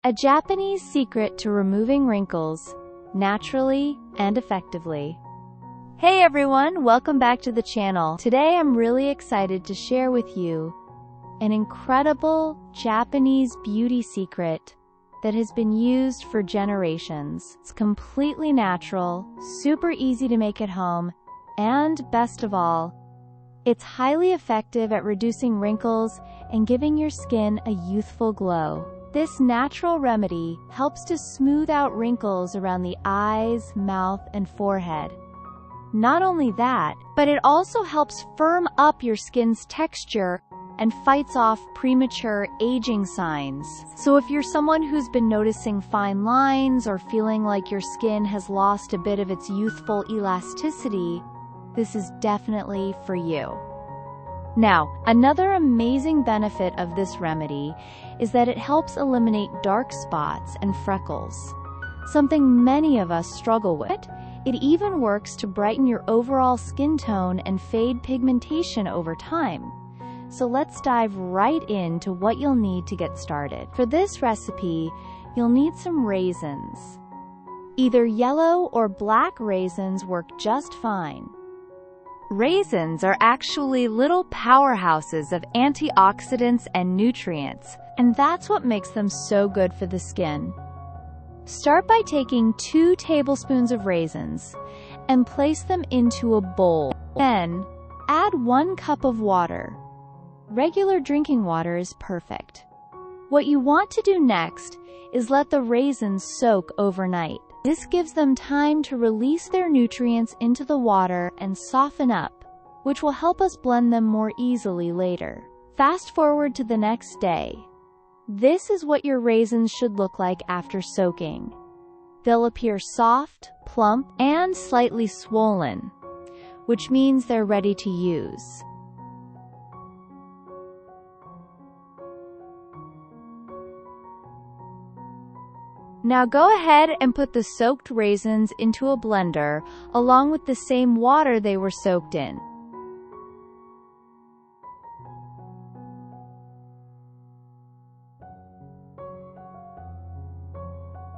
A Japanese secret to removing wrinkles naturally and effectively. Hey everyone, welcome back to the channel. Today I'm really excited to share with you an incredible Japanese beauty secret that has been used for generations. It's completely natural, super easy to make at home, and best of all, it's highly effective at reducing wrinkles and giving your skin a youthful glow. This natural remedy helps to smooth out wrinkles around the eyes, mouth, and forehead. Not only that, but it also helps firm up your skin's texture and fights off premature aging signs. So if you're someone who's been noticing fine lines or feeling like your skin has lost a bit of its youthful elasticity, this is definitely for you. Now, another amazing benefit of this remedy is that it helps eliminate dark spots and freckles, something many of us struggle with. It even works to brighten your overall skin tone and fade pigmentation over time. So let's dive right into what you'll need to get started. For this recipe, you'll need some raisins. Either yellow or black raisins work just fine. Raisins are actually little powerhouses of antioxidants and nutrients, and that's what makes them so good for the skin. Start by taking 2 tablespoons of raisins and place them into a bowl. Then, add 1 cup of water. Regular drinking water is perfect. What you want to do next is let the raisins soak overnight. This gives them time to release their nutrients into the water and soften up, which will help us blend them more easily later. Fast forward to the next day. This is what your raisins should look like after soaking. They'll appear soft, plump, and slightly swollen, which means they're ready to use. Now go ahead and put the soaked raisins into a blender along with the same water they were soaked in.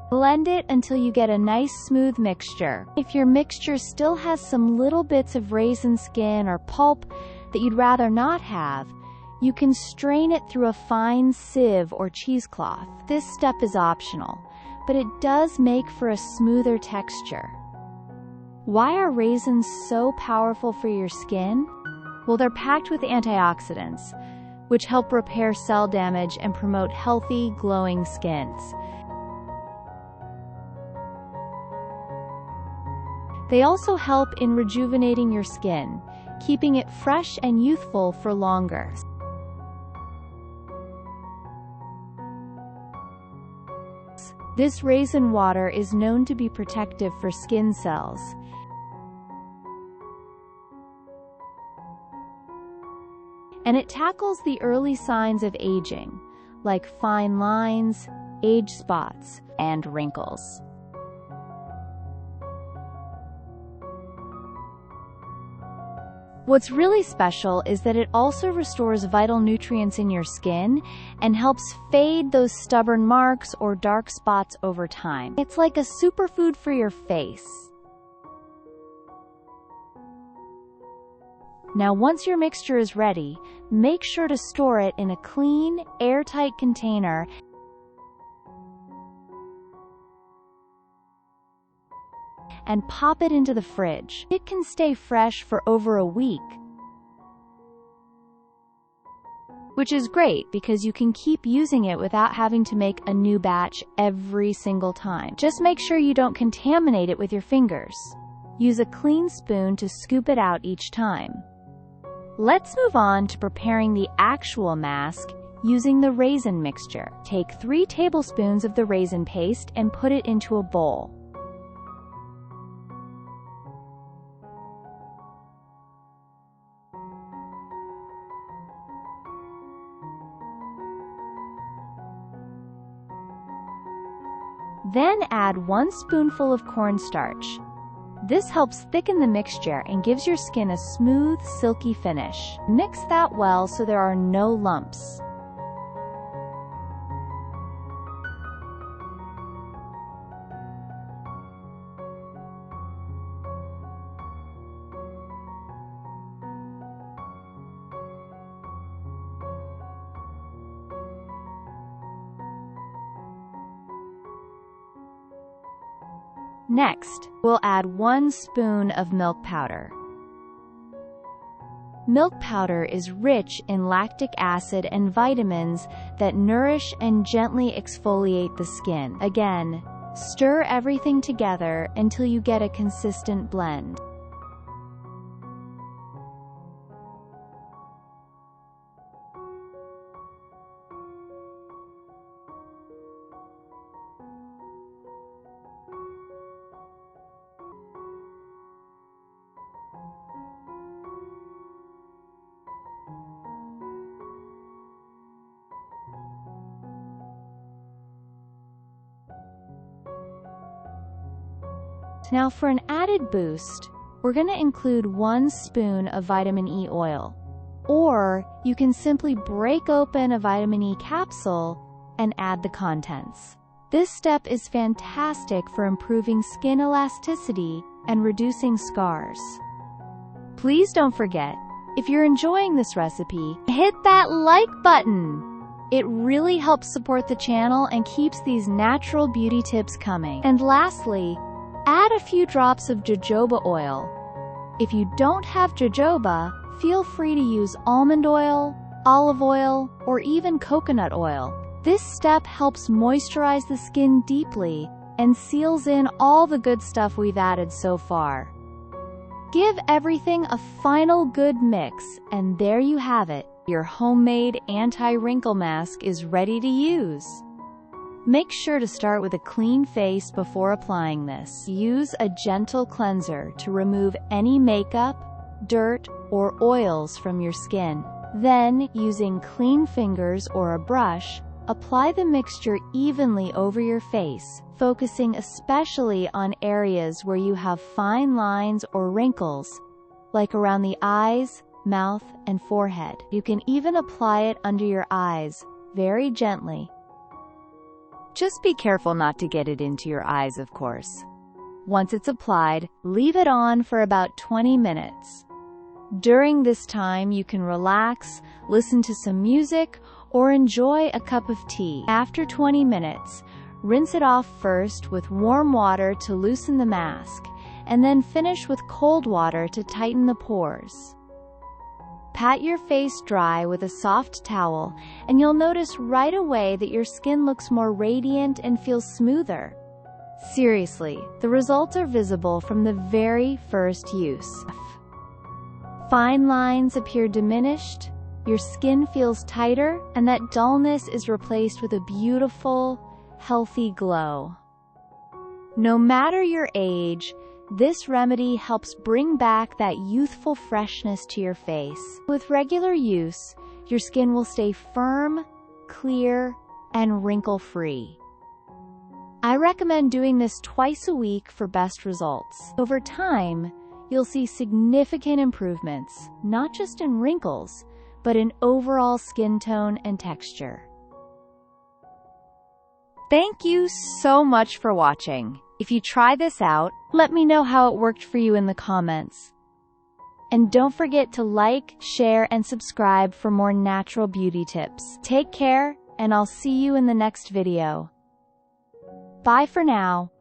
Blend it until you get a nice smooth mixture. If your mixture still has some little bits of raisin skin or pulp that you'd rather not have, you can strain it through a fine sieve or cheesecloth. This step is optional, but it does make for a smoother texture. Why are raisins so powerful for your skin? Well, they're packed with antioxidants, which help repair cell damage and promote healthy, glowing skins. They also help in rejuvenating your skin, keeping it fresh and youthful for longer. This raisin water is known to be protective for skin cells. And it tackles the early signs of aging, like fine lines, age spots, and wrinkles. What's really special is that it also restores vital nutrients in your skin and helps fade those stubborn marks or dark spots over time. It's like a superfood for your face. Now, once your mixture is ready, make sure to store it in a clean, airtight container and pop it into the fridge. It can stay fresh for over a week, which is great because you can keep using it without having to make a new batch every single time. Just make sure you don't contaminate it with your fingers. Use a clean spoon to scoop it out each time. Let's move on to preparing the actual mask using the raisin mixture. Take 3 tablespoons of the raisin paste and put it into a bowl. Then add 1 spoonful of cornstarch. This helps thicken the mixture and gives your skin a smooth, silky finish. Mix that well so there are no lumps. Next, we'll add 1 spoon of milk powder. Milk powder is rich in lactic acid and vitamins that nourish and gently exfoliate the skin. Again, stir everything together until you get a consistent blend. Now for an added boost, we're going to include 1 spoon of vitamin E oil. Or you can simply break open a vitamin E capsule and add the contents. This step is fantastic for improving skin elasticity and reducing scars. Please don't forget, if you're enjoying this recipe, hit that like button. It really helps support the channel and keeps these natural beauty tips coming. And lastly, add a few drops of jojoba oil. If you don't have jojoba, feel free to use almond oil, olive oil, or even coconut oil. This step helps moisturize the skin deeply and seals in all the good stuff we've added so far. Give everything a final good mix, and there you have it. Your homemade anti-wrinkle mask is ready to use. Make sure to start with a clean face before applying this. Use a gentle cleanser to remove any makeup, dirt, or oils from your skin. Then, using clean fingers or a brush, apply the mixture evenly over your face, focusing especially on areas where you have fine lines or wrinkles, like around the eyes, mouth, and forehead. You can even apply it under your eyes, very gently. Just be careful not to get it into your eyes, of course. Once it's applied, leave it on for about 20 minutes. During this time, you can relax, listen to some music, or enjoy a cup of tea. After 20 minutes, rinse it off first with warm water to loosen the mask, and then finish with cold water to tighten the pores. Pat your face dry with a soft towel, and you'll notice right away that your skin looks more radiant and feels smoother. Seriously, the results are visible from the very first use. Fine lines appear diminished, your skin feels tighter, and that dullness is replaced with a beautiful, healthy glow. No matter your age, this remedy helps bring back that youthful freshness to your face. With regular use, your skin will stay firm, clear, and wrinkle-free. I recommend doing this twice a week for best results. Over time, you'll see significant improvements, not just in wrinkles, but in overall skin tone and texture. Thank you so much for watching. If you try this out, let me know how it worked for you in the comments. And don't forget to like, share, and subscribe for more natural beauty tips. Take care, and I'll see you in the next video. Bye for now.